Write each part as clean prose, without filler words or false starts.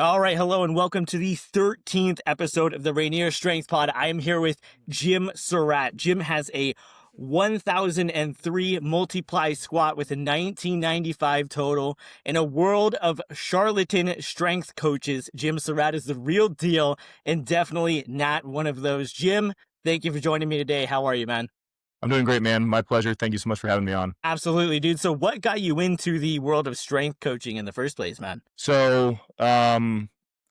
All right, hello and welcome to the 13th episode of the Rainier Strength Pod. I am here with Jim Seratt. Jim has a 1003 multiply squat with a 1995 total. In a world of charlatan strength coaches, Jim Seratt is the real deal and definitely not one of those. Jim, thank you for joining me today. How are you, man? I'm doing great, man. My pleasure. Thank you so much for having me on. Absolutely, dude. So what got you into the world of strength coaching in the first place, man? So I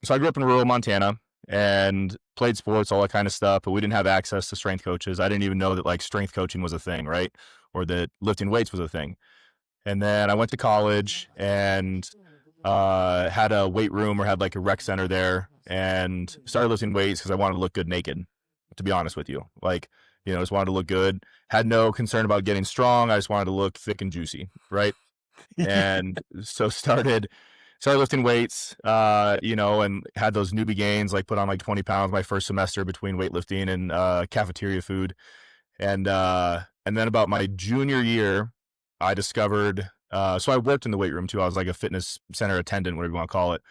grew up in rural Montana and played sports, all that kind of stuff, but we didn't have access to strength coaches. I didn't even know that like strength coaching was a thing, right? Or that lifting weights was a thing. And then I went to college and had a weight room or had like a rec center there and started lifting weights because I wanted to look good naked, to be honest with you. Just wanted to look good. Had no concern about getting strong. I just wanted to look thick and juicy, right? And so started lifting weights, and had those newbie gains, like put on like 20 pounds my first semester between weightlifting and cafeteria food. And then about my junior year, I discovered, so I worked in the weight room too. I was like a fitness center attendant, whatever you want to call it.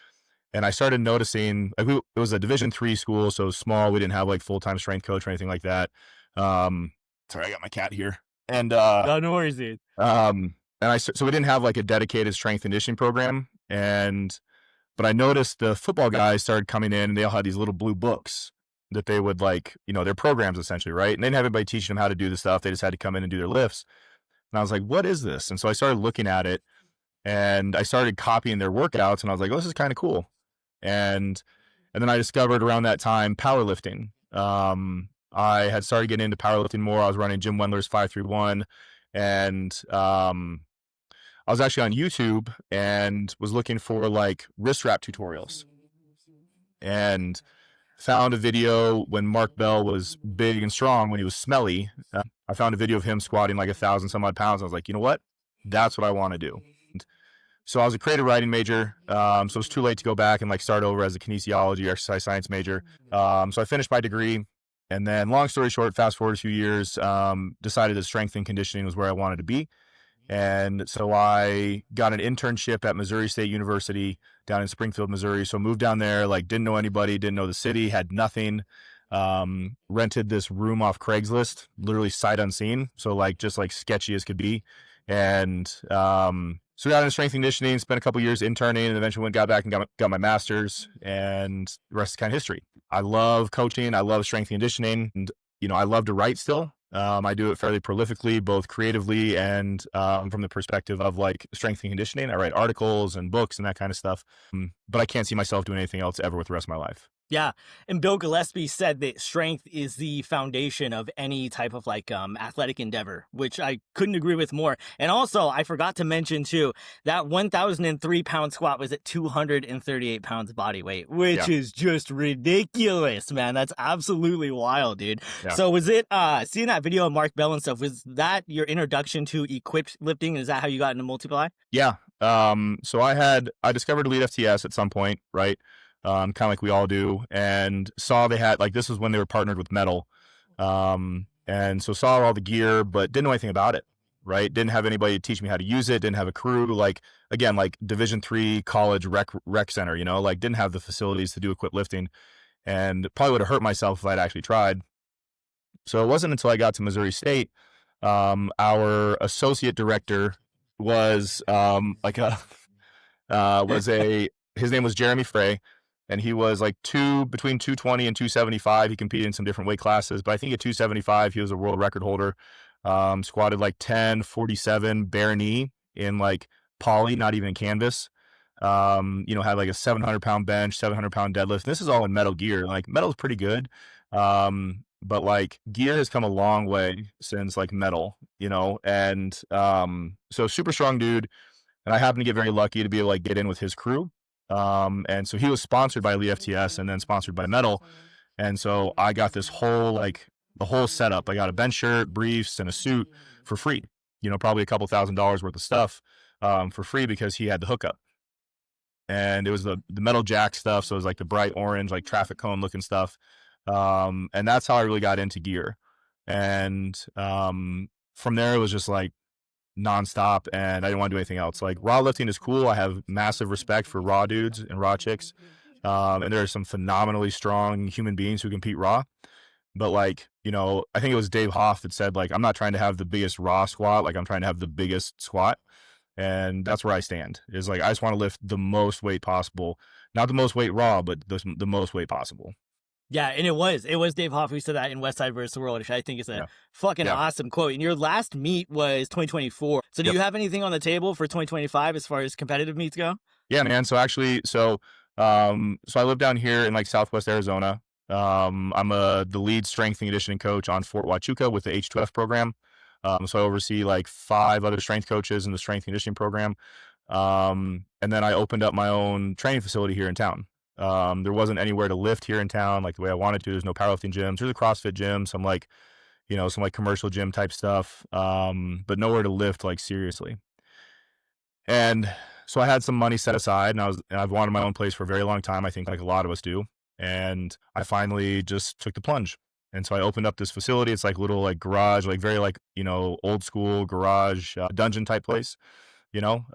And I started noticing, like, it was a Division III school, so small. We didn't have like full-time strength coach or anything like that. Sorry, I got my cat here. And No worries, dude. so we didn't have like a dedicated strength conditioning program. But I noticed the football guys started coming in and they all had these little blue books that they would like, their programs essentially, right? And they didn't have anybody teaching them how to do the stuff. They just had to come in and do their lifts. And I was like, what is this? And so I started looking at it and I started copying their workouts and I was like, oh, this is kind of cool. And then I discovered around that time powerlifting. I had started getting into powerlifting more. I was running Jim Wendler's 531 and I was actually on YouTube and was looking for like wrist wrap tutorials and found a video when Mark Bell was big and strong, when he was smelly. I found a video of him squatting like 1,000 some odd pounds. I was like, you know what? That's what I want to do. So I was a creative writing major. So it was too late to go back and like start over as a kinesiology or exercise science major. So I finished my degree. And then long story short, fast forward a few years, decided that strength and conditioning was where I wanted to be. And so I got an internship at Missouri State University down in Springfield, Missouri. So moved down there, like didn't know anybody, didn't know the city, had nothing. Rented this room off Craigslist, literally sight unseen. So like just like sketchy as could be. And so got into strength and conditioning, spent a couple years interning, and eventually got back and got my master's, and the rest is kind of history. I love coaching. I love strength and conditioning, and I love to write still. I do it fairly prolifically, both creatively and from the perspective of like strength and conditioning. I write articles and books and that kind of stuff, but I can't see myself doing anything else ever with the rest of my life. Yeah. And Bill Gillespie said that strength is the foundation of any type of like athletic endeavor, which I couldn't agree with more. And also, I forgot to mention too, that 1,003 pound squat was at 238 pounds body weight, which is just ridiculous, man. That's absolutely wild, dude. Yeah. So was it, seeing that video of Mark Bell and stuff, was that your introduction to equipped lifting? Is that how you got into multiply? Yeah. So I discovered Elite FTS at some point, right? Kind of like we all do, and saw they had like, this was when they were partnered with Metal. And so saw all the gear, but didn't know anything about it, right? Didn't have anybody to teach me how to use it. Didn't have a crew, like, again, like Division III college rec center, like didn't have the facilities to do equipped lifting, and probably would have hurt myself if I'd actually tried. So it wasn't until I got to Missouri State, our associate director was, his name was Jeremy Frey. And he was like between 220 and 275. He competed in some different weight classes, but I think at 275, he was a world record holder. Squatted like 1047 bare knee in like poly, not even canvas. Had like a 700 pound bench, 700 pound deadlift. And this is all in metal gear. Like metal's pretty good. But like gear has come a long way since like metal, and so super strong dude. And I happened to get very lucky to be able to like get in with his crew. And so he was sponsored by Elite FTS and then sponsored by Metal. And so I got this whole, like the whole setup. I got a bench shirt, briefs, and a suit for free, probably a couple $1,000s worth of stuff, for free because he had the hookup. And it was the Metal Jack stuff. So it was like the bright orange, like traffic cone looking stuff. And that's how I really got into gear. And, from there, it was just like nonstop, and I didn't want to do anything else. Like raw lifting is cool. I have massive respect for raw dudes and raw chicks. And there are some phenomenally strong human beings who compete raw. But like, I think it was Dave Hoff that said, like, I'm not trying to have the biggest raw squat, like I'm trying to have the biggest squat. And that's where I stand. Is like I just want to lift the most weight possible. Not the most weight raw, but the most weight possible. Yeah, and it was Dave Hoff who said that in West Side versus the World, which I think is a Yeah. fucking Yeah. awesome quote. And your last meet was 2024. So do Yep. you have anything on the table for 2025 as far as competitive meets go? Yeah, man. So actually, so I live down here in like Southwest Arizona. I'm the lead strength and conditioning coach on Fort Huachuca with the H2F program. So I oversee like 5 other strength coaches in the strength and conditioning program. And then I opened up my own training facility here in town. There wasn't anywhere to lift here in town like the way I wanted to. There's no powerlifting gyms. There's a CrossFit gym, some like, some like commercial gym type stuff, but nowhere to lift like seriously. And so I had some money set aside, and I've wanted my own place for a very long time. I think like a lot of us do. And I finally just took the plunge. And so I opened up this facility. It's like a little like garage, like very like, old school garage dungeon type place, you know?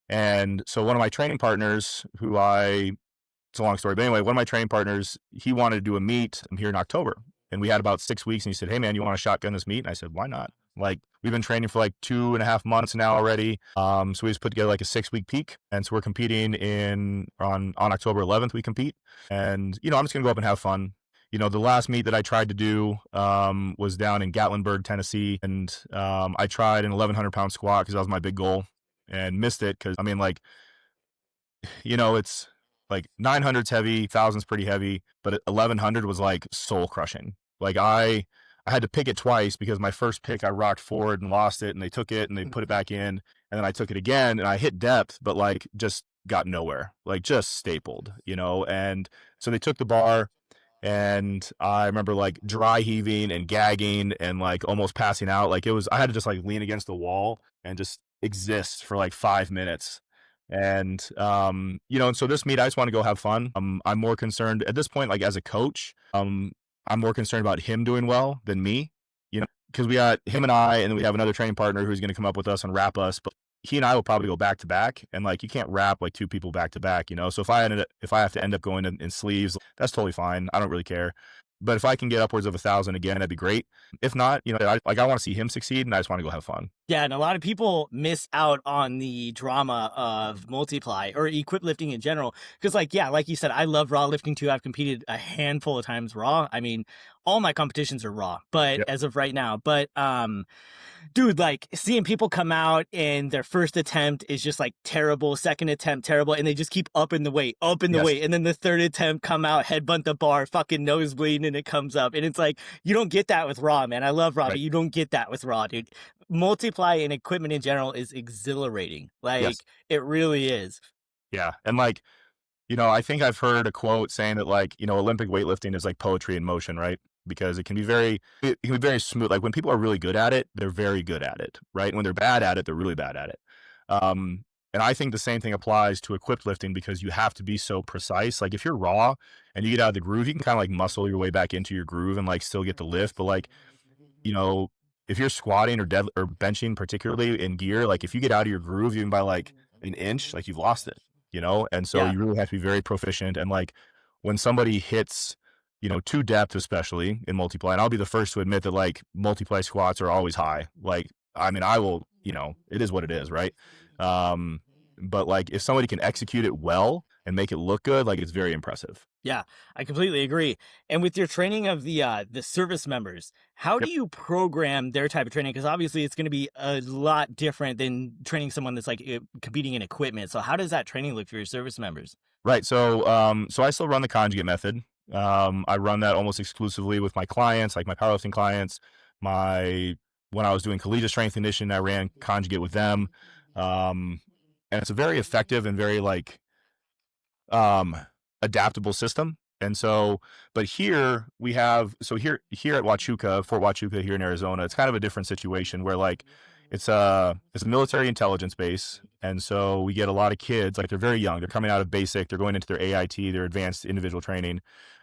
And so one of my training partners it's a long story, but anyway, one of my training partners, he wanted to do a meet here in October. And we had about 6 weeks, and he said, "Hey man, you want to shotgun this meet?" And I said, "Why not?" Like, we've been training for like 2.5 months now already. So we just put together like a 6-week peak. And so we're competing on October 11th, we compete. And, I'm just gonna go up and have fun. The last meet that I tried to do was down in Gatlinburg, Tennessee. And I tried an 1,100-pound squat because that was my big goal, and missed it because, I mean, like, it's like 900's heavy, 1,000's pretty heavy, but 1,100 was like soul crushing. Like I had to pick it twice because my first pick I rocked forward and lost it, and they took it and they put it back in, and then I took it again and I hit depth, but like just got nowhere, like just stapled, and so they took the bar. And I remember like dry heaving and gagging and like almost passing out. Like I had to just like lean against the wall and just exist for like 5 minutes. And, and so this meet, I just want to go have fun. I'm more concerned at this point, like as a coach, I'm more concerned about him doing well than me, because we got him and I, and then we have another training partner who's going to come up with us and wrap us. But he and I will probably go back to back, and like you can't wrap like 2 people back to back, So if I have to end up going in sleeves, that's totally fine. I don't really care. But if I can get upwards of 1,000 again, that'd be great. If not, I want to see him succeed, and I just want to go have fun. Yeah, and a lot of people miss out on the drama of multiply or equip lifting in general. Because, like you said, I love raw lifting too. I've competed a handful of times raw. I mean, all my competitions are raw, but Yep. as of right now. But dude, like seeing people come out and their first attempt is just like terrible, second attempt terrible, and they just keep upping the weight, and then the third attempt come out, headbutt the bar, fucking nose bleeding, and it comes up, and it's like you don't get that with raw, man. I love raw, Right. but you don't get that with raw, dude. Multiply and equipment in general is exhilarating, like Yes. it really is. Yeah. And like, I think I've heard a quote saying that like, Olympic weightlifting is like poetry in motion, right? Because it can be very smooth. Like when people are really good at it, they're very good at it, right? And when they're bad at it, they're really bad at it. And I think the same thing applies to equipped lifting because you have to be so precise. Like if you're raw and you get out of the groove, you can kind of like muscle your way back into your groove and like still get the lift. But like, if you're squatting or dead or benching, particularly in gear, like if you get out of your groove even by like an inch, like you've lost it, And so Yeah. you really have to be very proficient. And like when somebody hits, to depth, especially in multiply, and I'll be the first to admit that like multiply squats are always high. Like, I mean, I will, it is what it is, right? But like if somebody can execute it well and make it look good, like it's very impressive. Yeah, I completely agree. And with your training of the service members, how do Yep. you program their type of training? Because obviously it's going to be a lot different than training someone that's like competing in equipment. So how does that training look for your service members? Right. So I still run the conjugate method. I run that almost exclusively with my clients, like my powerlifting clients. When I was doing collegiate strength and conditioning, I ran conjugate with them. And it's a very effective and very like adaptable system. And so, but here we have, so here at Huachuca, Fort Huachuca here in Arizona, it's kind of a different situation where like it's a military intelligence base. And so we get a lot of kids, like they're very young, they're coming out of basic, they're going into their AIT, their advanced individual training.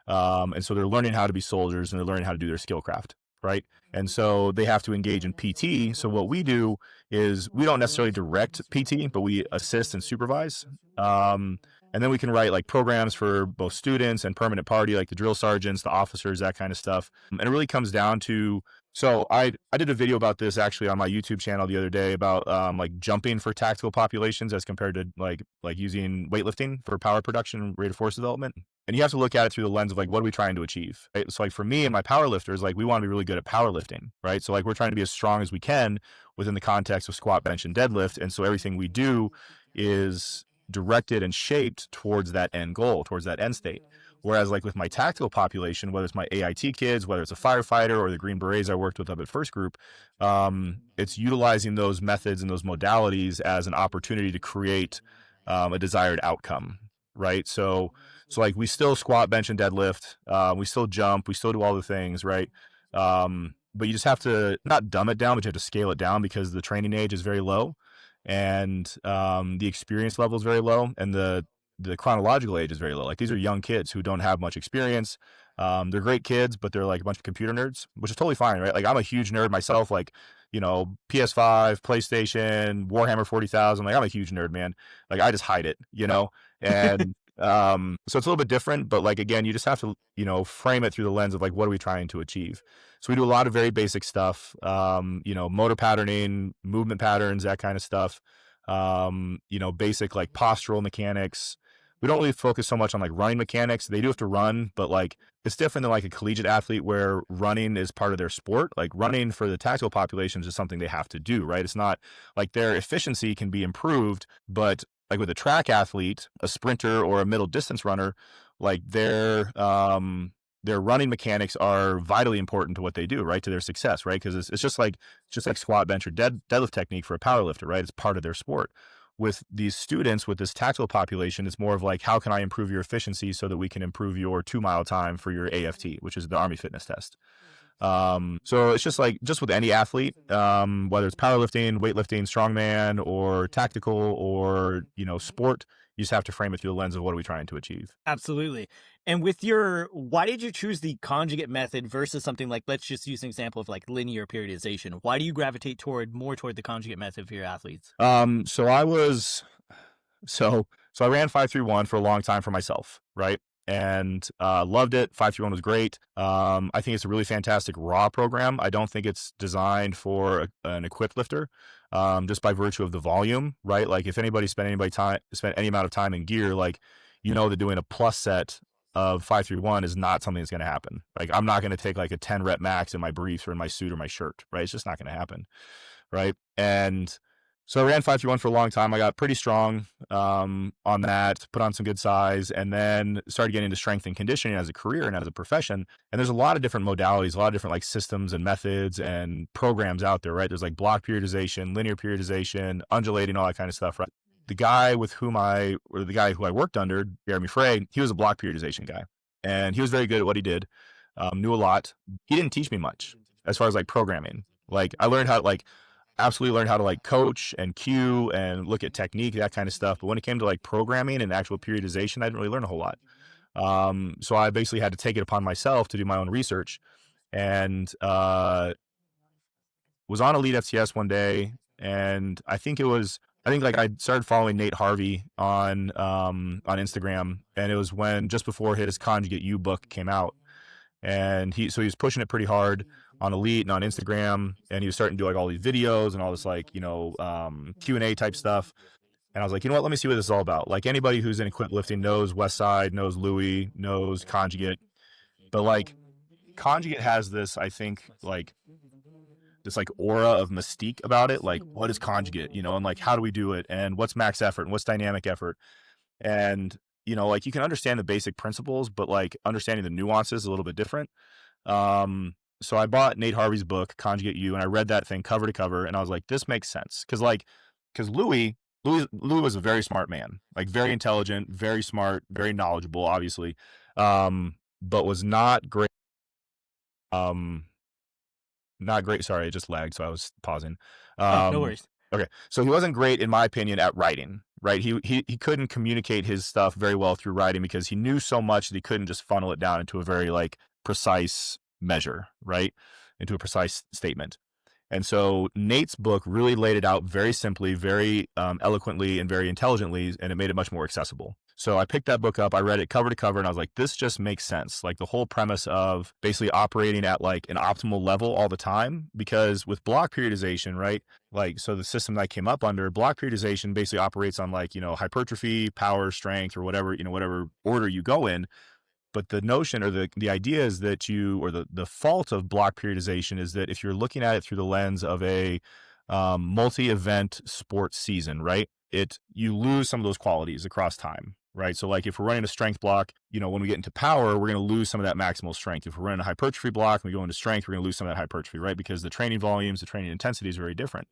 And so they're learning how to be soldiers and they're learning how to do their skill craft. Right. And so they have to engage in PT. So what we do is we don't necessarily direct PT, but we assist and supervise. And then we can write like programs for both students and permanent party, like the drill sergeants, the officers, that kind of stuff. And it really comes down to, so I did a video about this actually on my YouTube channel the other day about like jumping for tactical populations as compared to like using weightlifting for power production and rate of force development. And you have to look at it through the lens of like, what are we trying to achieve? Right? So like for me and my powerlifters, like we want to be really good at powerlifting, right? So like we're trying to be as strong as we can within the context of squat, bench, and deadlift. And so everything we do is directed and shaped towards that end goal, towards that end state. Whereas like with my tactical population, whether it's my AIT kids, whether it's a firefighter or the Green Berets I worked with up at First Group, it's utilizing those methods and those modalities as an opportunity to create a desired outcome, right? So like we still squat, bench, and deadlift. We still jump. We still do all the things, right? But you just have to not dumb it down, but you have to scale it down because the training age is very low, and the experience level is very low, and the chronological age is very low. Like these are young kids who don't have much experience. They're great kids, but they're like a bunch of computer nerds, which is totally fine, right? Like I'm a huge nerd myself. Like PS5, PlayStation, Warhammer 40,000. Like I'm a huge nerd, man. Like I just hide it, and so it's a little bit different, but like again, you just have to frame it through the lens of like what are we trying to achieve. So we do a lot of very basic stuff, motor patterning, movement patterns, that kind of stuff. Basic like postural mechanics. We don't really focus so much on like running mechanics. They do have to run, but like it's different than like a collegiate athlete where running is part of their sport. Like running for the tactical populations is something they have to do, right? It's not like their efficiency can be improved, but like with a track athlete, a sprinter or a middle distance runner, like their running mechanics are vitally important to what they do, right? To their success, right? Because it's just like squat, bench, or deadlift technique for a powerlifter, right? It's part of their sport. With these students, with this tactical population, it's more of like, how can I improve your efficiency so that we can improve your 2-mile time for your AFT, which is the Army fitness test. So it's just with any athlete, whether it's powerlifting, weightlifting, strongman, or tactical, or sport, you just have to frame it through the lens of what are we trying to achieve. Absolutely. And why did you choose the conjugate method versus something like, let's just use an example of like linear periodization? Why do you gravitate more toward the conjugate method for your athletes? So I ran 5-3-1 for a long time for myself, right? And loved it. 5-3-1 was great. I think it's a really fantastic raw program. I don't think it's designed for an equipped lifter, just by virtue of the volume, right? Like if anybody spent any amount of time in gear, like that doing a plus set of 5-3-1 is not something that's going to happen. Like I'm not going to take like a 10 rep max in my briefs or in my suit or my shirt, right? It's just not going to happen, right? And so I ran 5-3-1 for a long time. I got pretty strong on that, put on some good size, and then started getting into strength and conditioning as a career and as a profession. And there's a lot of different modalities, a lot of different like systems and methods and programs out there, right? There's like block periodization, linear periodization, undulating, all that kind of stuff, right? The guy who I worked under, Jeremy Frey, he was a block periodization guy, and he was very good at what he did, knew a lot. He didn't teach me much as far as like programming. Like I learned how to absolutely learned how to like coach and cue and look at technique, that kind of stuff. But when it came to like programming and actual periodization, I didn't really learn a whole lot. So I basically had to take it upon myself to do my own research, and was on Elite FTS one day, and I think like I started following Nate Harvey on Instagram, and it was just before his Conjugate U book came out, and he was pushing it pretty hard on Elite and on Instagram, and he was starting to do like all these videos and all this like Q&A type stuff. And I was like, let me see what this is all about. Like anybody who's in equipped lifting knows Westside, knows Louis, knows Conjugate, but like Conjugate has this, I think, like this like aura of mystique about it. Like what is Conjugate, and like how do we do it, and what's max effort and what's dynamic effort, and like you can understand the basic principles, but like understanding the nuances is a little bit different. So I bought Nate Harvey's book, Conjugate U, and I read that thing cover to cover, and I was like, this makes sense. Because Louis was a very smart man, like very intelligent, very smart, very knowledgeable, obviously, but was not great. Not great. Sorry, it just lagged, so I was pausing. No worries. Okay, so he wasn't great, in my opinion, at writing. Right, he couldn't communicate his stuff very well through writing because he knew so much that he couldn't just funnel it down into a very like precise measure, right? Into a precise statement. And so Nate's book really laid it out very simply, very eloquently, and very intelligently, and it made it much more accessible. So I picked that book up, I read it cover to cover, and I was like, this just makes sense. Like the whole premise of basically operating at like an optimal level all the time, because with block periodization, right? Like, so the system that I came up under, block periodization basically operates on like, hypertrophy, power, strength, or whatever, whatever order you go in. But the notion or the idea is that the fault of block periodization is that if you're looking at it through the lens of a multi-event sports season, right? You lose some of those qualities across time, right? So like if we're running a strength block, when we get into power, we're going to lose some of that maximal strength. If we're running a hypertrophy block and we go into strength, we're going to lose some of that hypertrophy, right? Because the training volumes, the training intensity is very different.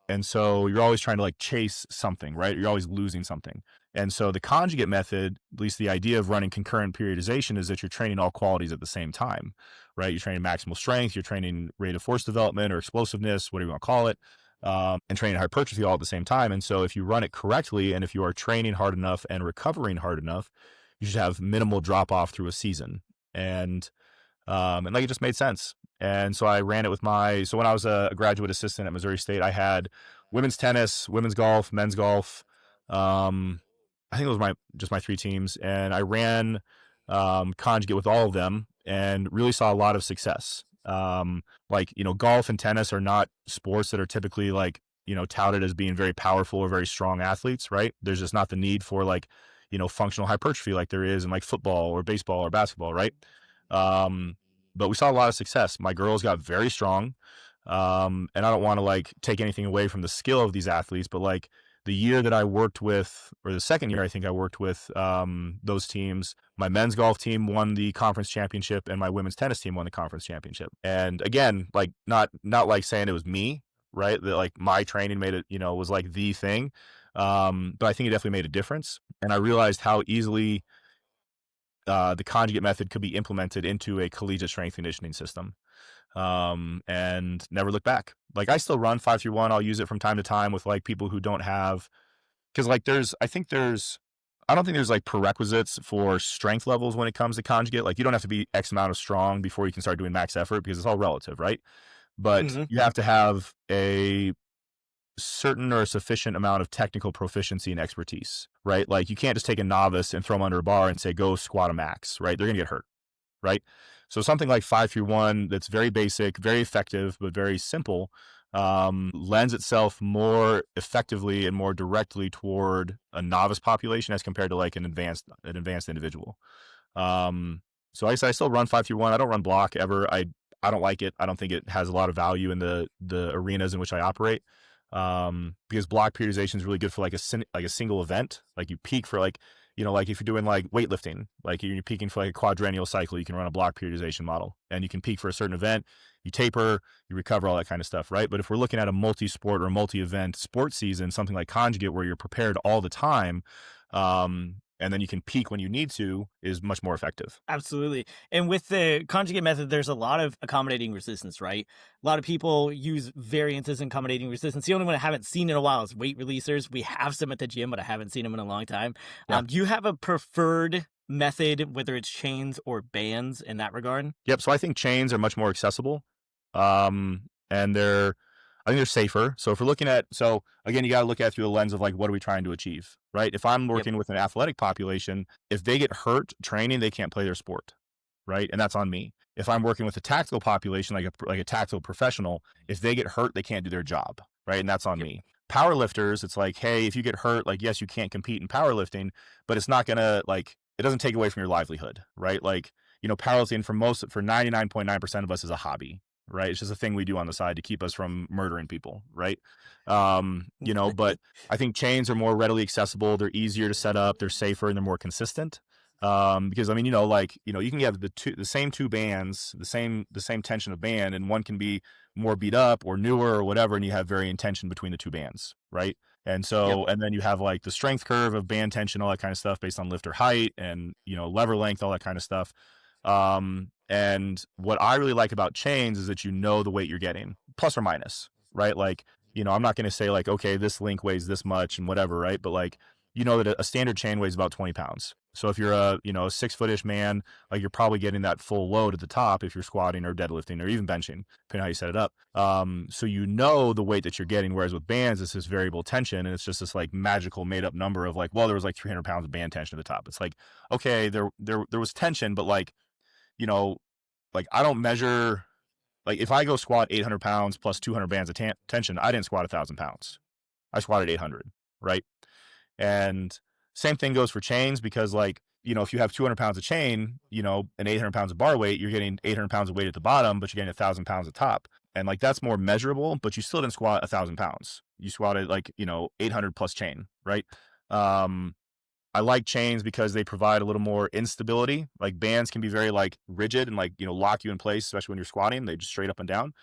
And so you're always trying to like chase something, right? You're always losing something. And so the conjugate method, at least the idea of running concurrent periodization, is that you're training all qualities at the same time, right? You're training maximal strength, you're training rate of force development or explosiveness, whatever you want to call it, and training hypertrophy all at the same time. And so if you run it correctly, and if you are training hard enough and recovering hard enough, you should have minimal drop off through a season. And like it just made sense. And so I ran it with so when I was a graduate assistant at Missouri State, I had women's tennis, women's golf, men's golf. I think it was just my 3 teams. And I ran conjugate with all of them and really saw a lot of success. Golf and tennis are not sports that are typically like, touted as being very powerful or very strong athletes, right? There's just not the need for like, functional hypertrophy like there is in like football or baseball or basketball, right? But we saw a lot of success. My girls got very strong. And I don't want to like take anything away from the skill of these athletes, but like the year that I worked with, or the second year I think I worked with those teams, my men's golf team won the conference championship and my women's tennis team won the conference championship. And again, like not like saying it was me, right? That like my training made it, was like the thing. But I think it definitely made a difference. And I realized how easily the conjugate method could be implemented into a collegiate strength conditioning system, and never look back. Like I still run 5-through-1. I'll use it from time to time with like people who don't have, because like I don't think there's like prerequisites for strength levels when it comes to conjugate. Like you don't have to be X amount of strong before you can start doing max effort, because it's all relative, right? But you have to have a certain or sufficient amount of technical proficiency and expertise, right? Like you can't just take a novice and throw them under a bar and say, go squat a max, right? They're going to get hurt, right? So something like 5-through-1 that's very basic, very effective, but very simple, lends itself more effectively and more directly toward a novice population as compared to like an advanced individual. So I still run 5-through-1. I don't run block ever. I don't like it. I don't think it has a lot of value in the arenas in which I operate. Because block periodization is really good for like a single event. Like you peak for like, like if you're doing like weightlifting, like you're peaking for like a quadrennial cycle, you can run a block periodization model, and you can peak for a certain event, you taper, you recover, all that kind of stuff, right? But if we're looking at a multi-sport or multi-event sports season, something like conjugate where you're prepared all the time, and then you can peak when you need to, is much more effective. Absolutely. And with the conjugate method, there's a lot of accommodating resistance, right? A lot of people use variances in accommodating resistance. The only one I haven't seen in a while is weight releasers. We have some at the gym, but I haven't seen them in a long time. Yeah. Do you have a preferred method, whether it's chains or bands, in that regard? Yep. So I think chains are much more accessible. And I think they're safer. So if we're looking at, so again, you got to look at it through the lens of like, what are we trying to achieve, right? If I'm working with an athletic population, if they get hurt training, they can't play their sport, right? And that's on me. If I'm working with a tactical population, like a tactical professional, if they get hurt, they can't do their job, right? And that's on me. Powerlifters, it's like, hey, if you get hurt, like, yes, you can't compete in powerlifting, but it's not gonna like, it doesn't take away from your livelihood, right? Like, powerlifting for 99.9% of us is a hobby, right? It's just a thing we do on the side to keep us from murdering people, right? But I think chains are more readily accessible. They're easier to set up. They're safer and they're more consistent. Because you can have the same 2 bands, the same tension of band, and one can be more beat up or newer or whatever, and you have varying tension between the 2 bands, right? And so, and then you have like the strength curve of band tension, all that kind of stuff based on lifter height and, lever length, all that kind of stuff. And what I really like about chains is that the weight you're getting, plus or minus, right? Like, I'm not going to say like, okay, this link weighs this much and whatever, right? But like, that a standard chain weighs about 20 pounds, So if you're a, you know, a 6-foot-ish man, like you're probably getting that full load at the top if you're squatting or deadlifting or even benching, depending on how you set it up. So you know the weight that you're getting, whereas with bands, it's this variable tension, and it's just this like magical made up number of like, well, there was like 300 pounds of band tension at the top. It's like, okay, there was tension, but like, you know, like I don't measure, like if I go squat 800 pounds plus 200 bands of tension, I didn't squat 1,000 pounds. I squatted 800, right? And same thing goes for chains, because like, you know, if you have 200 pounds of chain, you know, and 800 pounds of bar weight, you're getting 800 pounds of weight at the bottom, but you're getting 1,000 pounds at top. And like, that's more measurable, but you still didn't squat 1,000 pounds. You squatted like, you know, 800 plus chain, right? I like chains because they provide a little more instability. Like bands can be very like rigid and like, you know, lock you in place, especially when you're squatting. They just straight up and down.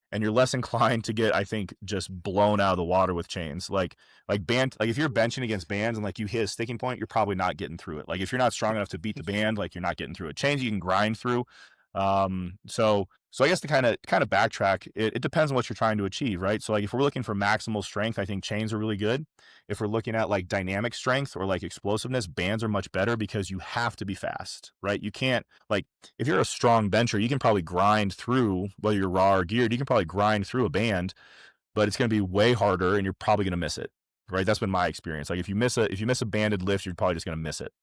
And you're less inclined to get, I think, just blown out of the water with chains. Like band, like if you're benching against bands and like you hit a sticking point, you're probably not getting through it. Like if you're not strong enough to beat the band, like you're not getting through it. Chains you can grind through. So I guess to kind of backtrack, it depends on what you're trying to achieve, right? So like if we're looking for maximal strength, I think chains are really good. If we're looking at like dynamic strength or like explosiveness, bands are much better because you have to be fast, right? You can't, like if you're a strong bencher, you can probably grind through, whether you're raw or geared, you can probably grind through a band, but it's going to be way harder and you're probably going to miss it, right? That's been my experience. Like if you miss a banded lift, you're probably just going to miss it.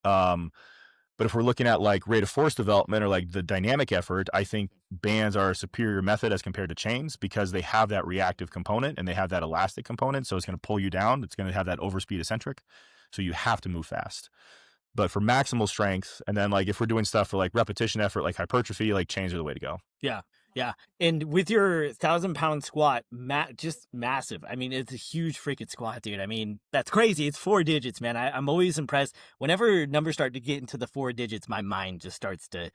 But if we're looking at like rate of force development or like the dynamic effort, I think bands are a superior method as compared to chains because they have that reactive component and they have that elastic component. So it's going to pull you down. It's going to have that overspeed eccentric. So you have to move fast. But for maximal strength, and then like if we're doing stuff for like repetition effort, like hypertrophy, like chains are the way to go. Yeah. Yeah. And with your 1,000-pound squat, just massive. I mean, it's a huge freaking squat, dude. I mean, that's crazy. It's 4 digits, man. I'm always impressed. Whenever numbers start to get into the 4 digits, my mind just starts to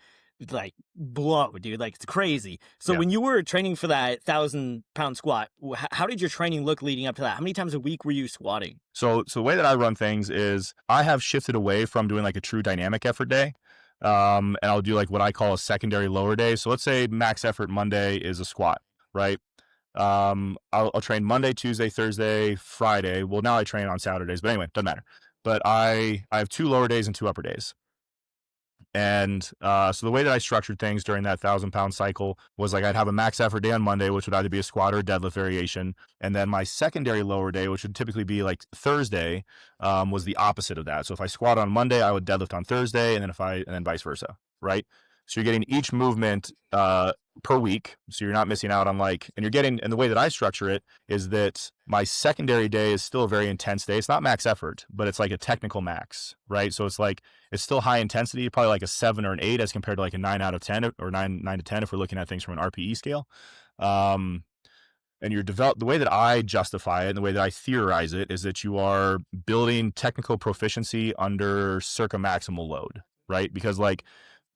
like blow, dude. Like it's crazy. So when you were training for that 1,000-pound squat, how did your training look leading up to that? How many times a week were you squatting? So the way that I run things is I have shifted away from doing like a true dynamic effort day. And I'll do like what I call a secondary lower day. So let's say max effort Monday is a squat, right? I'll train Monday, Tuesday, Thursday, Friday. Well, now I train on Saturdays, but anyway, doesn't matter. But I have 2 lower days and 2 upper days. And so the way that I structured things during that 1,000-pound cycle was like I'd have a max effort day on Monday, which would either be a squat or a deadlift variation. And then my secondary lower day, which would typically be like Thursday, was the opposite of that. So if I squat on Monday, I would deadlift on Thursday, and then vice versa, right? So you're getting each movement per week. So you're not missing out on like, and the way that I structure it is that my secondary day is still a very intense day. It's not max effort, but it's like a technical max, right? So it's like, it's still high intensity, probably like a 7 or an 8 as compared to like a 9 out of 10 or 9 to 10 if we're looking at things from an RPE scale. And the way that I justify it and the way that I theorize it is that you are building technical proficiency under circa maximal load, right? Because like,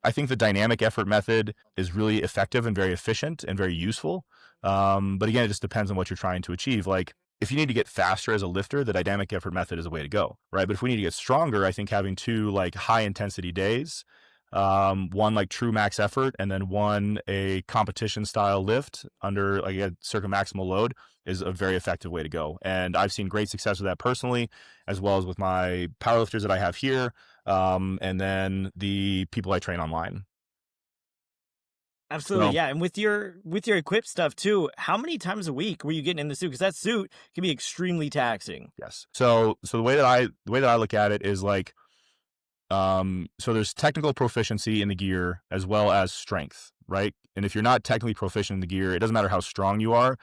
I think the dynamic effort method is really effective and very efficient and very useful. But again, it just depends on what you're trying to achieve. Like if you need to get faster as a lifter, the dynamic effort method is a way to go, right? But if we need to get stronger, I think having 2 like high intensity days, one like true max effort and then one a competition style lift under like a circa maximal load is a very effective way to go. And I've seen great success with that personally, as well as with my powerlifters that I have here. And then the people I train online. Absolutely, yeah. And with your equipped stuff too, how many times a week were you getting in the suit? Because that suit can be extremely taxing. Yes. So the way that I look at it is like, so there's technical proficiency in the gear as well as strength, right? And if you're not technically proficient in the gear, it doesn't matter how strong you are,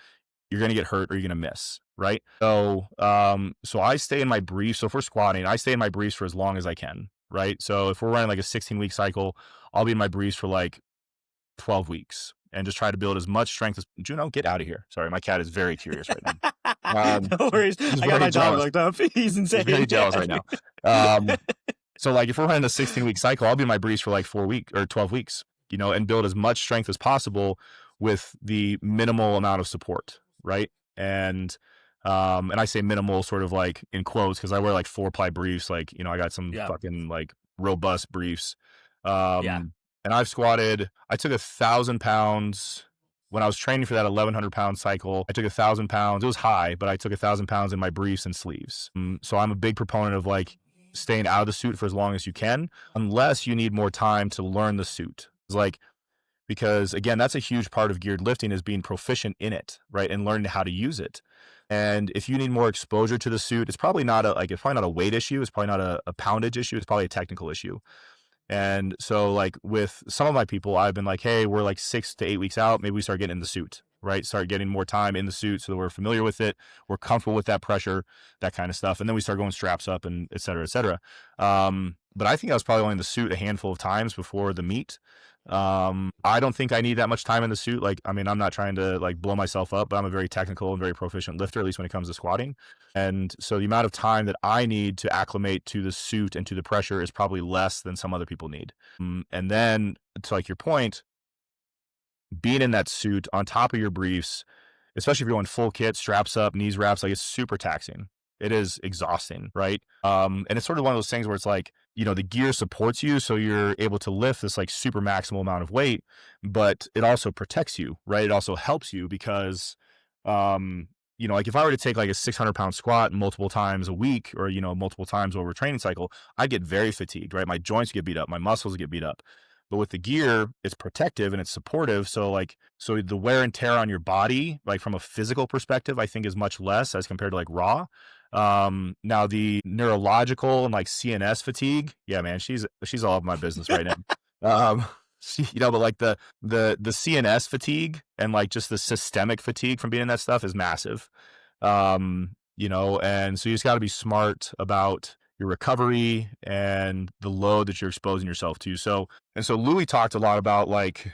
you're going to get hurt or you're going to miss, right? So I stay in my briefs. So if we're squatting, I stay in my briefs for as long as I can, right? So if we're running like a 16-week cycle, I'll be in my briefs for like 12 weeks and just try to build as much strength as Juno, get out of here. Sorry, my cat is very curious right now. No worries. I got my dog looked up. He's insane. He's very jealous right now. So like if we're running a 16-week cycle, I'll be in my briefs for like 4 weeks or 12 weeks, you know, and build as much strength as possible with the minimal amount of support, right? And I say minimal sort of like in quotes because I wear like 4-ply briefs, like, you know, I got some fucking like robust briefs. And I took 1,000 pounds when I was training for that 1,100 pound cycle. I took 1,000 pounds. It was high, but I took 1,000 pounds in my briefs and sleeves. So I'm a big proponent of like staying out of the suit for as long as you can, unless you need more time to learn the suit. It's like, because again, that's a huge part of geared lifting, is being proficient in it, right? And learning how to use it. And if you need more exposure to the suit, it's probably not a weight issue. It's probably not a poundage issue. It's probably a technical issue. And so like with some of my people, I've been like, hey, we're like 6 to 8 weeks out. Maybe we start getting in the suit, right? Start getting more time in the suit so that we're familiar with it. We're comfortable with that pressure, that kind of stuff. And then we start going straps up and et cetera, et cetera. But I think I was probably only in the suit a handful of times before the meet. I don't think I need that much time in the suit. Like, I mean, I'm not trying to like blow myself up, but I'm a very technical and very proficient lifter, at least when it comes to squatting. And so the amount of time that I need to acclimate to the suit and to the pressure is probably less than some other people need. And then to like your point, being in that suit on top of your briefs, especially if you're going full kit, straps up, knees wraps, like it's super taxing. It is exhausting, right? And it's sort of one of those things where it's like, you know, the gear supports you, so you're able to lift this like super maximal amount of weight, but it also protects you, right? It also helps you because, you know, like if I were to take like a 600-pound squat multiple times a week, or, you know, multiple times over a training cycle, I'd get very fatigued, right? My joints get beat up, my muscles get beat up. But with the gear, it's protective and it's supportive. So the wear and tear on your body, like from a physical perspective, I think is much less as compared to like raw. Now the neurological and like CNS fatigue, yeah, man, she's all of my business right now. You know, but like the CNS fatigue and like just the systemic fatigue from being in that stuff is massive. You know, and so you just got to be smart about your recovery and the load that you're exposing yourself to. So Louis talked a lot about like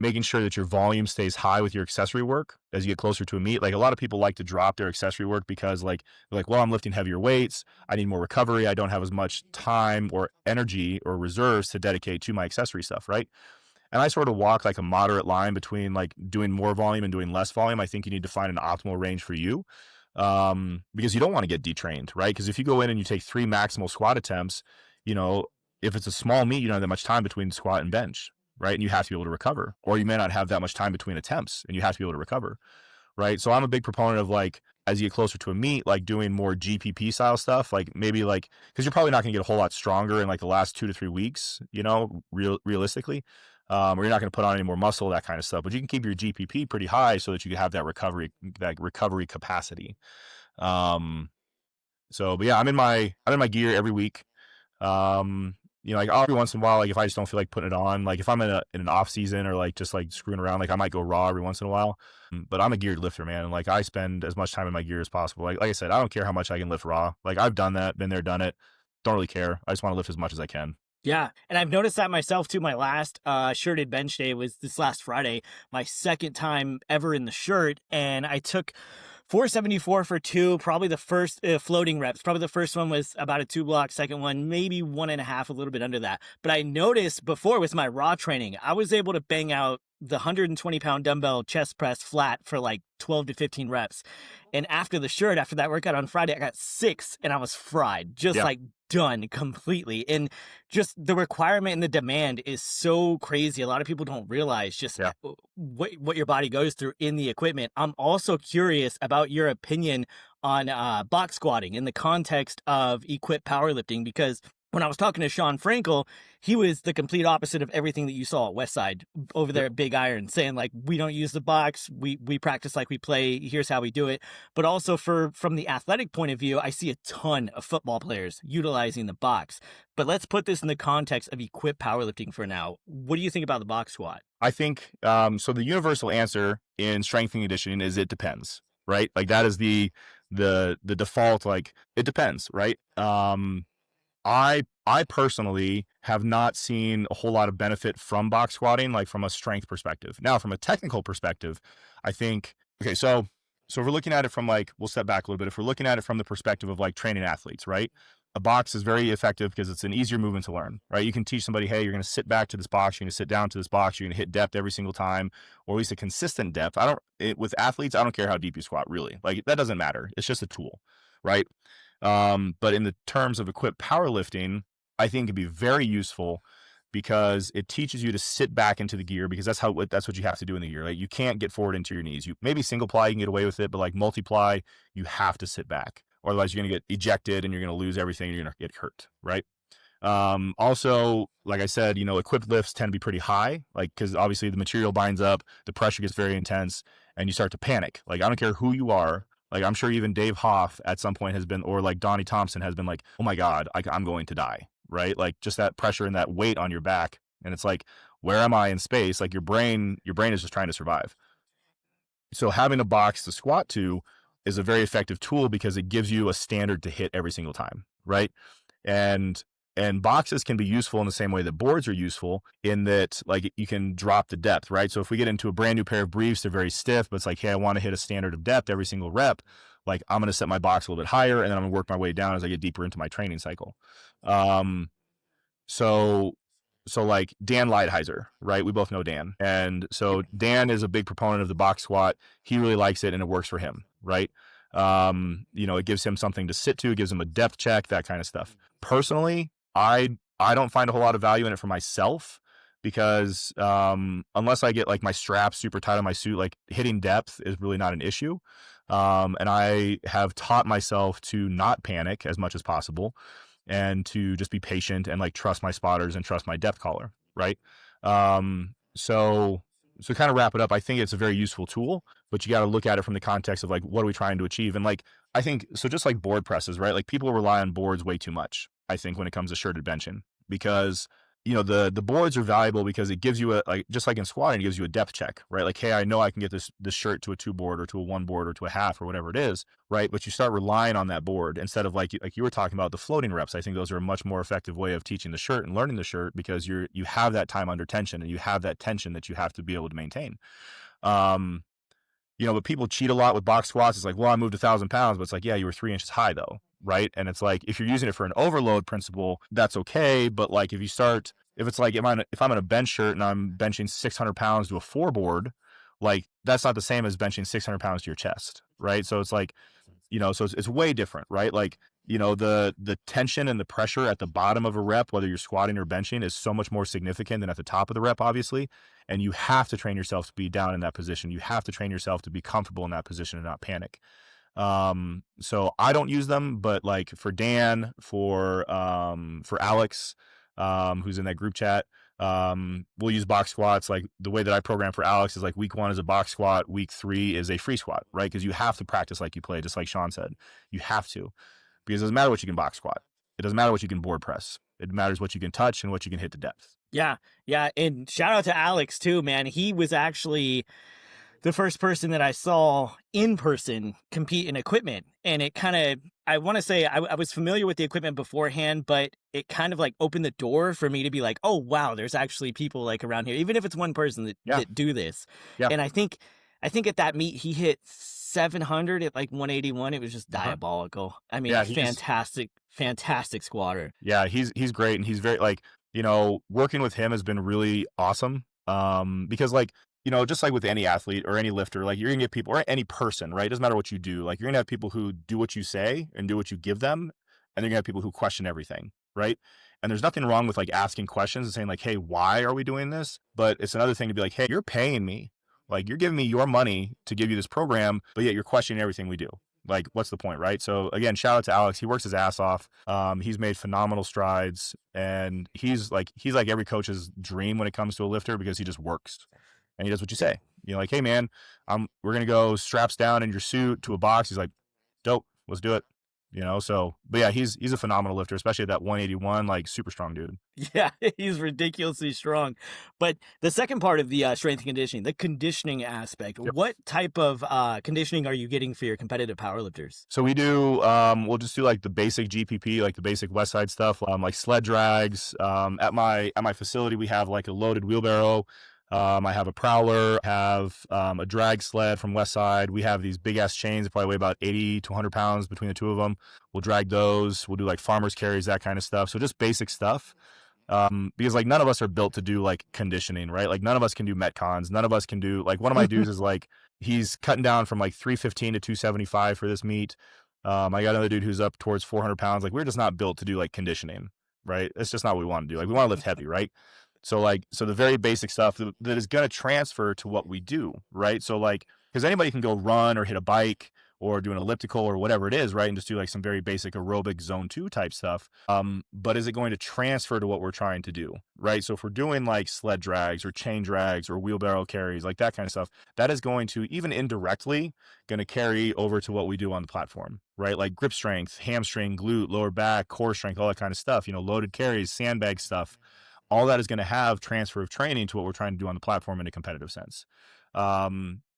making sure that your volume stays high with your accessory work as you get closer to a meet. Like a lot of people like to drop their accessory work because like they're like, well, I'm lifting heavier weights, I need more recovery, I don't have as much time or energy or reserves to dedicate to my accessory stuff, right? And I sort of walk like a moderate line between like doing more volume and doing less volume. I think you need to find an optimal range for you, because you don't want to get detrained, right? Because if you go in and you take 3 maximal squat attempts, you know, if it's a small meet, you don't have that much time between squat and bench, right? And you have to be able to recover, or you may not have that much time between attempts and you have to be able to recover, right? So I'm a big proponent of like, as you get closer to a meet, like doing more GPP style stuff, like maybe like, because you're probably not going to get a whole lot stronger in like the last 2 to 3 weeks, you know, realistically, or you're not going to put on any more muscle, that kind of stuff, but you can keep your GPP pretty high so that you can have that recovery capacity. So, but yeah, I'm in my gear every week. You know, like every once in a while, like if I just don't feel like putting it on, like if I'm in an off season or like just like screwing around, like I might go raw every once in a while. But I'm a geared lifter, man. And like I spend as much time in my gear as possible. Like I said, I don't care how much I can lift raw. Like I've done that, been there, done it. Don't really care. I just want to lift as much as I can. Yeah, and I've noticed that myself too. My last shirted bench day was this last Friday, my second time ever in the shirt, and I took 474 for 2, probably the first floating reps. Probably the first one was about a 2 block, second one maybe 1.5, a little bit under that. But I noticed before with my raw training, I was able to bang out the 120-pound dumbbell chest press flat for like 12 to 15 reps. And after that workout on Friday, I got 6 and I was fried, just like done completely. And just the requirement and the demand is so crazy. A lot of people don't realize just what your body goes through in the equipment. I'm also curious about your opinion on box squatting in the context of equipped powerlifting, because when I was talking to Sean Frankel, he was the complete opposite of everything that you saw at Westside over there at Big Iron, saying like, we don't use the box, we practice like we play, here's how we do it. But also from the athletic point of view, I see a ton of football players utilizing the box. But let's put this in the context of equipped powerlifting for now. What do you think about the box squat? I think, so the universal answer in strength and conditioning is it depends, right? Like that is the default, like it depends, right? I personally have not seen a whole lot of benefit from box squatting, like from a strength perspective. Now, from a technical perspective, I think, okay, so if we're looking at it from like, we'll step back a little bit. If we're looking at it from the perspective of like training athletes, right? A box is very effective because it's an easier movement to learn, right? You can teach somebody, hey, you're going to sit back to this box, you're going to sit down to this box, you're going to hit depth every single time, or at least a consistent depth. With athletes, I don't care how deep you squat, really. Like that doesn't matter. It's just a tool, right? But in the terms of equipped powerlifting, I think it'd be very useful because it teaches you to sit back into the gear, because that's what you have to do in the gear. Like you can't get forward into your knees. You maybe single ply, you can get away with it, but like multiply, you have to sit back. or otherwise you're going to get ejected and you're going to lose everything and you're going to get hurt, right? Also, like I said, equipped lifts tend to be pretty high, like, because obviously the material binds up, the pressure gets very intense, and you start to panic. Like, I don't care who you are. Like, I'm sure even Dave Hoff at some point has been, or like Donnie Thompson has been like, oh my God, I'm going to die, right? Like, just that pressure and that weight on your back. And it's like, where am I in space? Like, your brain is just trying to survive. So having a box to squat to is a very effective tool because it gives you a standard to hit every single time, right? And boxes can be useful in the same way that boards are useful, in that, like, you can drop the depth, right? So if we get into a brand new pair of briefs, they're very stiff, but it's like, hey, I want to hit a standard of depth every single rep. Like, I'm going to set my box a little bit higher, and then I'm going to work my way down as I get deeper into my training cycle. So like Dan Lighthizer, right? We both know Dan. And so Dan is a big proponent of the box squat. He really likes it and it works for him, right? It gives him something to sit to, it gives him a depth check, that kind of stuff. Personally, I don't find a whole lot of value in it for myself because unless I get like my straps super tight on my suit, like hitting depth is really not an issue. And I have taught myself to not panic as much as possible and to just be patient and like trust my spotters and trust my depth caller, right? So kind of wrap it up, I think it's a very useful tool, but you got to look at it from the context of like, what are we trying to achieve? And like, I think, so just like board presses, right? Like, people rely on boards way too much, I think, when it comes to shirted benching, because the boards are valuable because it gives you just like in squatting, it gives you a depth check, right? Like, hey, I know I can get this shirt to a 2 board or to a 1 board or to a half or whatever it is, right? But you start relying on that board instead of like you were talking about the floating reps. I think those are a much more effective way of teaching the shirt and learning the shirt, because you have that time under tension and you have that tension that you have to be able to maintain. But people cheat a lot with box squats. It's like, well, I moved 1,000 pounds, but it's like, yeah, you were 3 inches high though, right? And it's like, if you're using it for an overload principle, that's okay. But like, if it's like, if I'm in a bench shirt and I'm benching 600 pounds to a 4 board, like, that's not the same as benching 600 pounds to your chest, right? So it's like, so it's way different, right? Like, the tension and the pressure at the bottom of a rep, whether you're squatting or benching, is so much more significant than at the top of the rep, obviously. And you have to train yourself to be down in that position. You have to train yourself to be comfortable in that position and not panic. So I don't use them, but like for Dan, for Alex, who's in that group chat, we'll use box squats. Like, the way that I program for Alex is like, week 1 is a box squat, week 3 is a free squat, right? Because you have to practice like you play, just like Sean said. You have to, because it doesn't matter what you can box squat. It doesn't matter what you can board press. It matters what you can touch and what you can hit to depth. Yeah. And shout out to Alex too, man. He was actually the first person that I saw in person compete in equipment. And it kind of, I want to say I was familiar with the equipment beforehand, but it kind of like opened the door for me to be like, oh, wow, there's actually people like around here, even if it's one person that do this. Yeah. And I think at that meet, he hit 700 at like 181. It was just diabolical. I mean, yeah, fantastic squatter. Yeah, he's great. And he's very, like, working with him has been really awesome. Because like, just like with any athlete or any lifter, like, you're gonna get people, or any person, right? It doesn't matter what you do. Like, you're gonna have people who do what you say and do what you give them. And they're gonna have people who question everything, right? And there's nothing wrong with like asking questions and saying like, hey, why are we doing this? But it's another thing to be like, hey, you're paying me. Like, you're giving me your money to give you this program, but yet you're questioning everything we do. Like, what's the point, right? So again, shout out to Alex. He works his ass off. He's made phenomenal strides, and he's like every coach's dream when it comes to a lifter, because he just works and he does what you say. Like, hey man, we're gonna go straps down in your suit to a box. He's like, dope, let's do it. So, but yeah, he's a phenomenal lifter, especially at that 181, like, super strong dude. Yeah, he's ridiculously strong. But the second part of the strength and conditioning, the conditioning aspect, what type of conditioning are you getting for your competitive powerlifters? So we do, we'll just do like the basic GPP, like the basic West Side stuff, like sled drags. At my facility, we have like a loaded wheelbarrow. I have a prowler, have a drag sled from Westside. We have these big ass chains that probably weigh about 80 to 100 pounds between the two of them. We'll drag those. We'll do like farmer's carries, that kind of stuff. So just basic stuff. Because like, none of us are built to do like conditioning, right? Like, none of us can do Metcons. None of us can do, like, one of my dudes is like, he's cutting down from like 315 to 275 for this meet. I got another dude who's up towards 400 pounds. Like, we're just not built to do like conditioning, right? It's just not what we want to do. Like, we want to lift heavy, right? So the very basic stuff that is going to transfer to what we do, right? So like, because anybody can go run or hit a bike or do an elliptical or whatever it is, right? And just do like some very basic aerobic zone 2 type stuff. But is it going to transfer to what we're trying to do, right? So if we're doing like sled drags or chain drags or wheelbarrow carries, like that kind of stuff, that is going to, even indirectly, going to carry over to what we do on the platform, right? Like grip strength, hamstring, glute, lower back, core strength, all that kind of stuff, loaded carries, sandbag stuff. All that is going to have transfer of training to what we're trying to do on the platform in a competitive sense.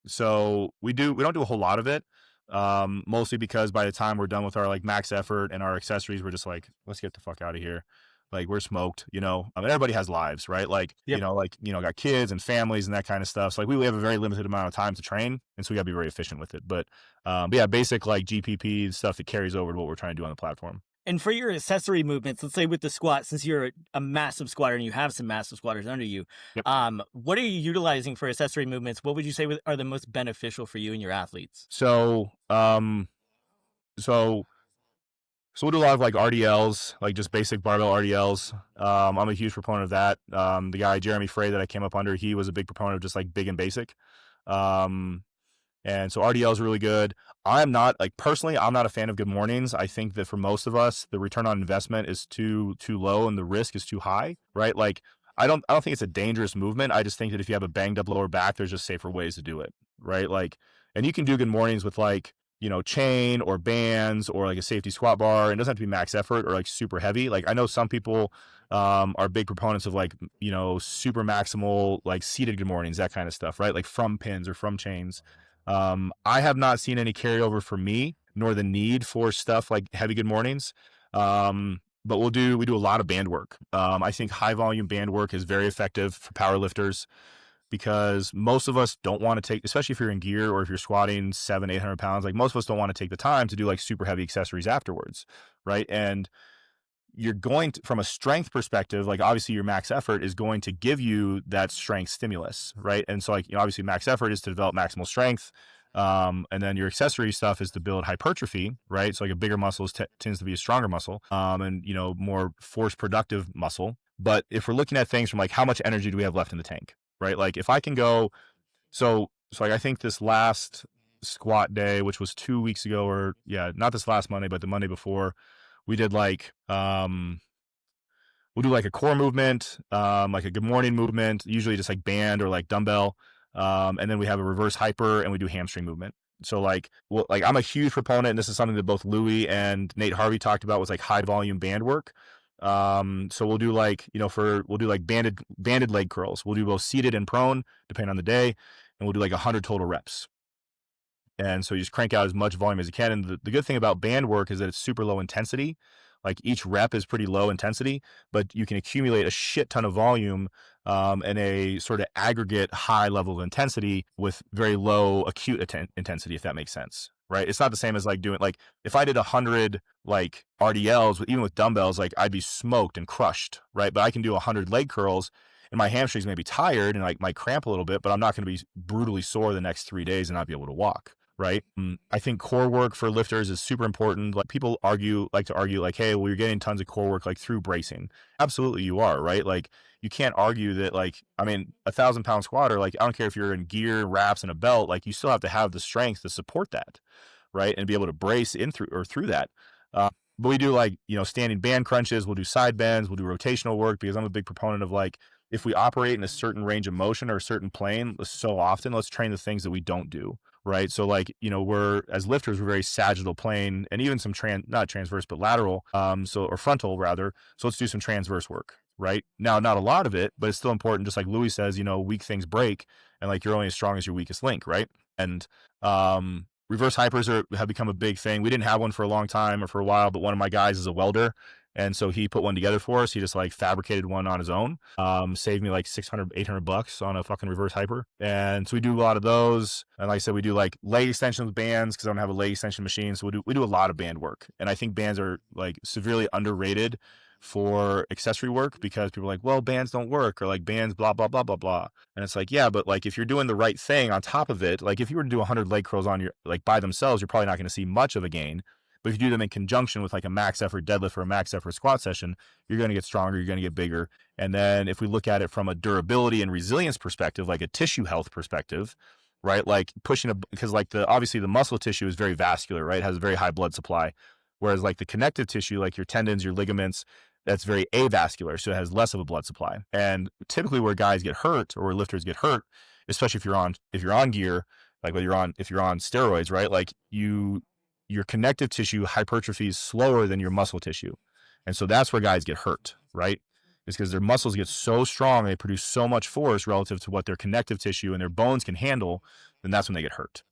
So we don't do a whole lot of it, mostly because by the time we're done with our like max effort and our accessories, we're just like, let's get the fuck out of here. Like we're smoked, I mean, everybody has lives, right? Like, Yep. Got kids and families and that kind of stuff. So like we have a very limited amount of time to train. And so we gotta be very efficient with it. But yeah, basic like GPP stuff that carries over to what we're trying to do on the platform. And for your accessory movements, let's say with the squat, since you're a massive squatter and you have some massive squatters under you, Yep. What are you utilizing for accessory movements? What would you say are the most beneficial for you and your athletes? So we'll do a lot of like RDLs, like just basic barbell RDLs. I'm a huge proponent of that. The guy Jeremy Frey that I came up under, he was a big proponent of just like big and basic. And so RDL is really good. I'm not a fan of good mornings. I think that for most of us, the return on investment is too low and the risk is too high, right? Like I don't think it's a dangerous movement. I just think that if you have a banged up lower back, there's just safer ways to do it, right? Like, and you can do good mornings with like, chain or bands or like a safety squat bar. It doesn't have to be max effort or like super heavy. Like I know some people are big proponents of like, super maximal, like seated good mornings, that kind of stuff, right? Like from pins or from chains. I have not seen any carryover for me, nor the need for stuff like heavy good mornings. But we do a lot of band work. I think high volume band work is very effective for power lifters because most of us don't want to take, especially if you're in gear or if you're squatting 700-800 pounds, like most of us don't want to take the time to do like super heavy accessories afterwards, right? And you're going to, from a strength perspective, like obviously your max effort is going to give you that strength stimulus, right? And so like, obviously max effort is to develop maximal strength. And then your accessory stuff is to build hypertrophy, right? So like a bigger muscle tends to be a stronger muscle, and more force productive muscle. But if we're looking at things from like how much energy do we have left in the tank, right? Like if I can go, so like I think this last squat day, which was 2 weeks ago, or yeah, not this last Monday, but the Monday before, we did like we'll do like a core movement, like a good morning movement, usually just like band or like dumbbell, and then we have a reverse hyper and we do hamstring movement. So like, I'm a huge proponent, and this is something that both Louis and Nate Harvey talked about, was like high volume band work. So we'll do like, we'll do like banded leg curls. We'll do both seated and prone, depending on the day, and we'll do like 100 total reps. And so you just crank out as much volume as you can. And the good thing about band work is that it's super low intensity. Like each rep is pretty low intensity, but you can accumulate a shit ton of volume and a sort of aggregate high level of intensity with very low acute intensity, if that makes sense. Right. It's not the same as like doing, like if I did 100 like RDLs, even with dumbbells, like I'd be smoked and crushed. Right. But I can do 100 leg curls and my hamstrings may be tired and like might cramp a little bit, but I'm not going to be brutally sore the next 3 days and not be able to walk. Right. I think core work for lifters is super important. Like people like to argue like, hey, well, you're getting tons of core work like through bracing. Absolutely you are, right? Like you can't argue that, like, I mean, 1,000-pound squatter, like I don't care if you're in gear, wraps, and a belt, like you still have to have the strength to support that, right? And be able to brace in through that. But we do like, standing band crunches, we'll do side bends, we'll do rotational work, because I'm a big proponent of like, if we operate in a certain range of motion or a certain plane so often, let's train the things that we don't do. Right. So like, we're, as lifters, we're very sagittal plane and even some not transverse, but lateral, or frontal rather. So let's do some transverse work. Right now, not a lot of it, but it's still important. Just like Louis says, weak things break, and like you're only as strong as your weakest link. Right. And, reverse hypers have become a big thing. We didn't have one for a long time or for a while, but one of my guys is a welder. And so he put one together for us. He just like fabricated one on his own, saved me like $600-$800 on a fucking reverse hyper. And so we do a lot of those. And like I said, we do like leg extensions with bands because I don't have a leg extension machine. So we do a lot of band work. And I think bands are like severely underrated for accessory work, because people are like, well, bands don't work, or like bands, blah, blah, blah, blah, blah. And it's like, yeah, but like if you're doing the right thing on top of it, like if you were to do 100 leg curls on your, like by themselves, you're probably not going to see much of a gain. But if you do them in conjunction with like a max effort deadlift or a max effort squat session, you're going to get stronger, you're going to get bigger. And then if we look at it from a durability and resilience perspective, like a tissue health perspective, right? Like pushing because like obviously the muscle tissue is very vascular, right? It has a very high blood supply. Whereas like the connective tissue, like your tendons, your ligaments, that's very avascular. So it has less of a blood supply. And typically where guys get hurt or where lifters get hurt, especially if you're on gear, like if you're on steroids, right? Like your connective tissue hypertrophy is slower than your muscle tissue. And so that's where guys get hurt, right? Is because their muscles get so strong, they produce so much force relative to what their connective tissue and their bones can handle, then that's when they get hurt.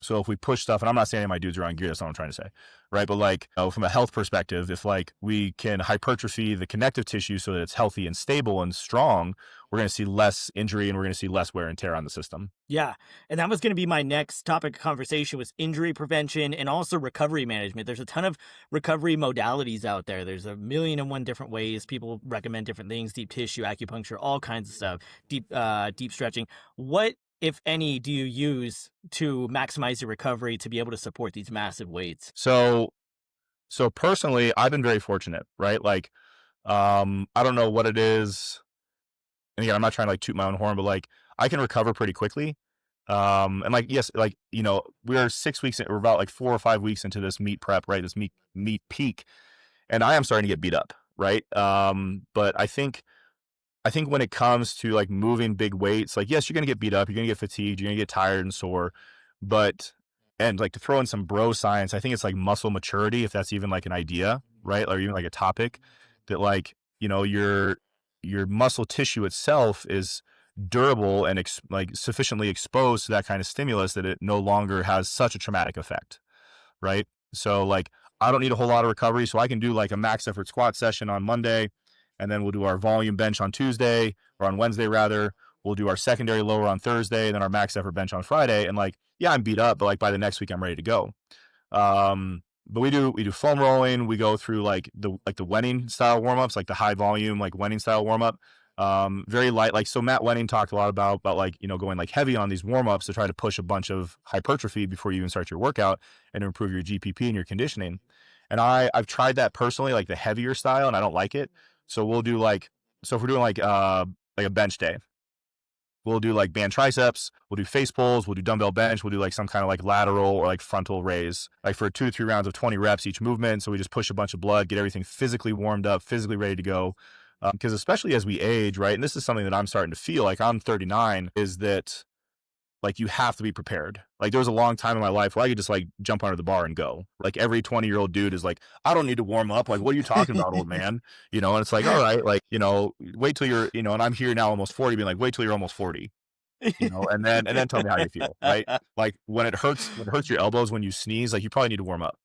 So if we push stuff, and I'm not saying my dudes are on gear, that's not what I'm trying to say, right? But like from a health perspective, if like we can hypertrophy the connective tissue so that it's healthy and stable and strong, we're going to see less injury and we're going to see less wear and tear on the system. Yeah. And that was going to be my next topic of conversation, was injury prevention and also recovery management. There's a ton of recovery modalities out there. There's a million and one different ways. People recommend different things: deep tissue, acupuncture, all kinds of stuff, deep stretching. What, if any, do you use to maximize your recovery to be able to support these massive weights? So personally, I've been very fortunate, right? Like, I don't know what it is. And again, I'm not trying to like toot my own horn, but like I can recover pretty quickly. And like, yes, like, you know, we're about like 4 or 5 weeks into this meet prep, right? This meet peak. And I am starting to get beat up, right? But I think when it comes to like moving big weights, like, yes, you're going to get beat up, you're going to get fatigued, you're going to get tired and sore, but, and like to throw in some bro science, I think it's like muscle maturity, if that's even like an idea, right? Or even like a topic that like, you know, your muscle tissue itself is durable and like sufficiently exposed to that kind of stimulus that it no longer has such a traumatic effect, right? So like I don't need a whole lot of recovery, so I can do like a max effort squat session on Monday, and then we'll do our volume bench on Tuesday, or on Wednesday rather. We'll do our secondary lower on Thursday, and then our max effort bench on Friday. And like, yeah, I'm beat up, but like by the next week I'm ready to go. But we do foam rolling. We go through like the Wenning style warm ups, like the high volume like Wenning style warm up. Very light. Like, so Matt Wenning talked a lot about like, you know, going like heavy on these warm ups to try to push a bunch of hypertrophy before you even start your workout and improve your GPP and your conditioning. And I've tried that personally, like the heavier style, and I don't like it. So we'll do like, so if we're doing like a bench day, we'll do like band triceps, we'll do face pulls, we'll do dumbbell bench, we'll do like some kind of like lateral or like frontal raise, like for 2 to 3 rounds of 20 reps each movement. So we just push a bunch of blood, get everything physically warmed up, physically ready to go. Because especially as we age, right, and this is something that I'm starting to feel, like I'm 39, is that like you have to be prepared. Like there was a long time in my life where I could just like jump under the bar and go. Like every 20-year-old dude is like, I don't need to warm up. Like, what are you talking about, old man? You know, and it's like, all right, like, you know, wait till you're, you know, and I'm here now almost 40, being like, wait till you're almost 40. You know, and then tell me how you feel, right? Like when it hurts your elbows when you sneeze, like you probably need to warm up.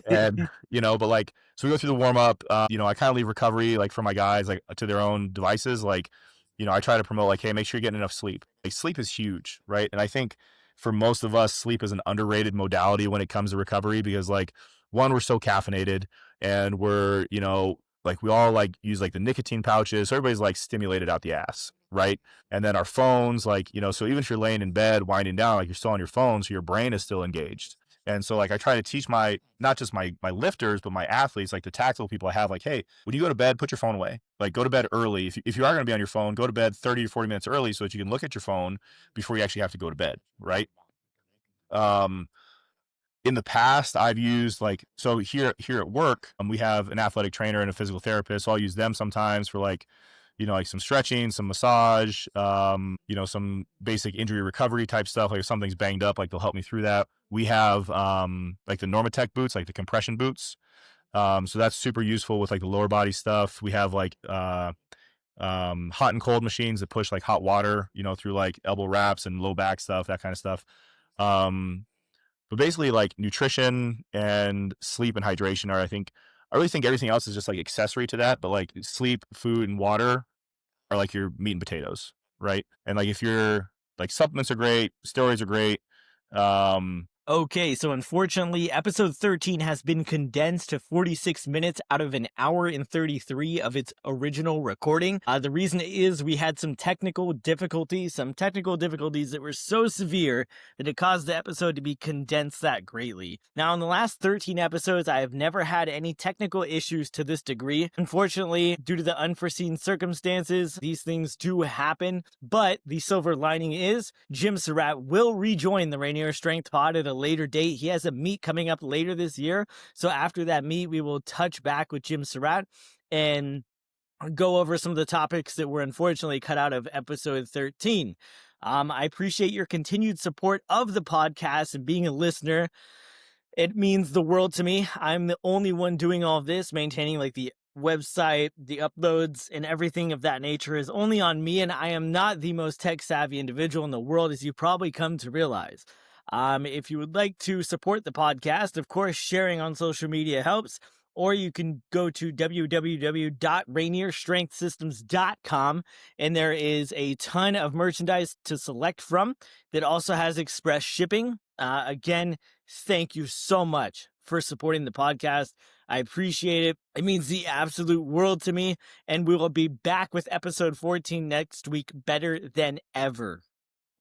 And you know, but like, so we go through the warm up. You know, I kind of leave recovery like for my guys like to their own devices. Like, you know, I try to promote like, hey, make sure you're getting enough sleep. Like sleep is huge, right? And I think for most of us, sleep is an underrated modality when it comes to recovery, because like, one, we're so caffeinated, and we're, you know, like we all like use like the nicotine pouches, so everybody's like stimulated out the ass, right? And then our phones, like, you know, so even if you're laying in bed winding down, like you're still on your phone, so your brain is still engaged. And so like I try to teach not just my lifters, but my athletes, like the tactical people I have, like, hey, when you go to bed, put your phone away. Like go to bed early. If you are going to be on your phone, go to bed 30 to 40 minutes early so that you can look at your phone before you actually have to go to bed, right? In the past, I've used like, so here at work, we have an athletic trainer and a physical therapist. So I'll use them sometimes for like, you know, like some stretching, some massage, you know, some basic injury recovery type stuff. Like if something's banged up, like they'll help me through that. We have like the Normatec boots, like the compression boots. So that's super useful with like the lower body stuff. We have like hot and cold machines that push like hot water, you know, through like elbow wraps and low back stuff, that kind of stuff. But basically like nutrition and sleep and hydration are, I really think everything else is just like accessory to that. But like sleep, food, and water are like your meat and potatoes, right? And like if you're like, supplements are great, steroids are great. Okay, so unfortunately, episode 13 has been condensed to 46 minutes out of an hour and 33 of its original recording. The reason is we had some technical difficulties that were so severe that it caused the episode to be condensed that greatly. Now, in the last 13 episodes, I have never had any technical issues to this degree. Unfortunately, due to the unforeseen circumstances, these things do happen, but the silver lining is Jim Seratt will rejoin the Rainier Strength Pod at a later date. He has a meet coming up later this year. So after that meet, we will touch back with Jim Seratt and go over some of the topics that were unfortunately cut out of episode 13. I appreciate your continued support of the podcast and being a listener. It means the world to me. I'm the only one doing all of this, maintaining like the website, the uploads, and everything of that nature is only on me, and I am not the most tech savvy individual in the world, as you probably come to realize. If you would like to support the podcast, of course, sharing on social media helps, or you can go to www.rainierstrengthsystems.com, and there is a ton of merchandise to select from that also has express shipping. Again, thank you so much for supporting the podcast. I appreciate it. It means the absolute world to me, and we will be back with episode 14 next week, better than ever.